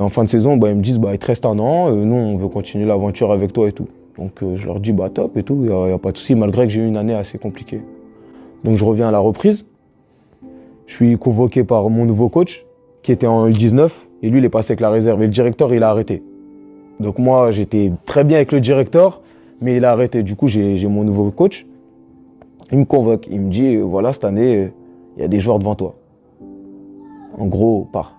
En fin de saison, ils me disent il te reste un an, nous on veut continuer l'aventure avec toi et tout. Donc je leur dis top et tout, il n'y a pas de souci, malgré que j'ai eu une année assez compliquée. Donc je reviens à la reprise, je suis convoqué par mon nouveau coach qui était en U19 et lui il est passé avec la réserve et le directeur il a arrêté. Donc moi j'étais très bien avec le directeur mais il a arrêté, du coup j'ai mon nouveau coach, il me convoque, il me dit voilà cette année il y a des joueurs devant toi. En gros, pars.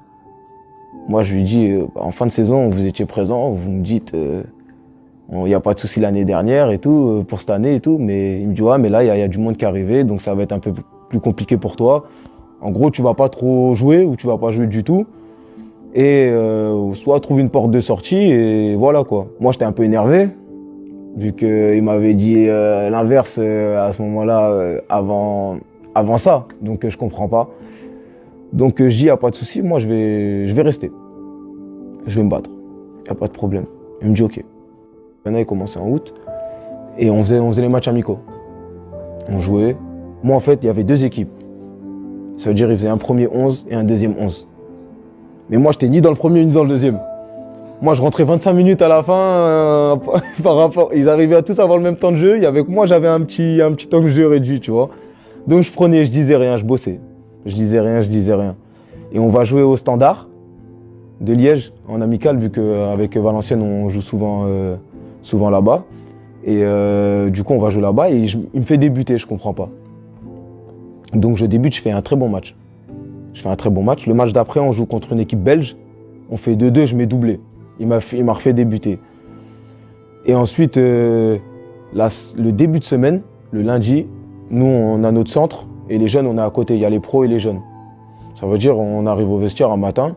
Moi, je lui dis, en fin de saison, vous étiez présent, vous me dites, il n'y a pas de souci l'année dernière et tout, pour cette année et tout, mais il me dit, ouais, mais là, il y a du monde qui est arrivé, donc ça va être un peu plus compliqué pour toi. En gros, tu vas pas trop jouer ou tu vas pas jouer du tout. Et soit trouver une porte de sortie et voilà quoi. Moi, j'étais un peu énervé, vu qu'il m'avait dit l'inverse à ce moment-là, avant ça, donc je comprends pas. Donc je dis, il n'y a pas de souci, moi je vais rester. Je vais me battre, il n'y a pas de problème. Il me dit ok. Maintenant il commençait en août et on faisait les matchs amicaux. On jouait. Moi en fait, il y avait deux équipes. Ça veut dire qu'il faisait un premier 11 et un deuxième 11. Mais moi j'étais ni dans le premier ni dans le deuxième. Moi je rentrais 25 minutes à la fin par rapport. Ils arrivaient à tous avoir le même temps de jeu. Et avec moi j'avais un petit temps de jeu réduit, tu vois. Donc je prenais, je disais rien, je bossais. Je disais rien. Et on va jouer au Standard de Liège en amical, vu qu'avec Valenciennes, on joue souvent là-bas. Et du coup, on va jouer là-bas et il me fait débuter, je comprends pas. Donc je débute, je fais un très bon match. Le match d'après, on joue contre une équipe belge. On fait 2-2, je mets doublé. Il m'a refait débuter. Et ensuite, le début de semaine, le lundi, nous, on a notre centre. Et les jeunes, on est à côté, il y a les pros et les jeunes. Ça veut dire, on arrive au vestiaire un matin,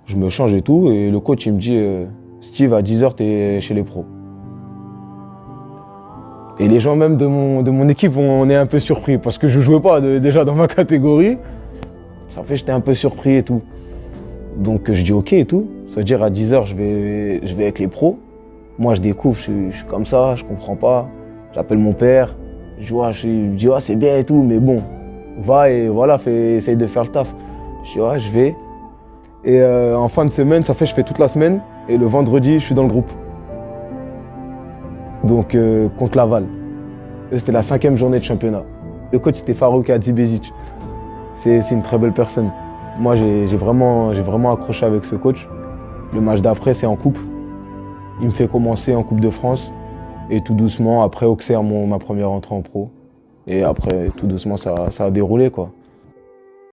je me change et tout, et le coach, il me dit, Steve, à 10h, t'es chez les pros. Et les gens même de mon équipe, on est un peu surpris, parce que je jouais pas déjà dans ma catégorie. Ça fait, j'étais un peu surpris et tout. Donc je dis ok et tout. Ça veut dire, à 10h, je vais avec les pros. Moi, je découvre, je suis comme ça, je comprends pas. J'appelle mon père, je dis, c'est bien et tout, mais bon. Va et voilà, essaye de faire le taf. Je dis ouais, je vais. Et en fin de semaine, ça fait je fais toute la semaine. Et le vendredi, je suis dans le groupe. Donc contre Laval. C'était la 5e journée de championnat. Le coach c'était Farouk Adzibezic. C'est une très belle personne. Moi j'ai vraiment accroché avec ce coach. Le match d'après c'est en coupe. Il me fait commencer en Coupe de France. Et tout doucement, après Auxerre, ma première entrée en pro. Et après, tout doucement, ça a déroulé, quoi.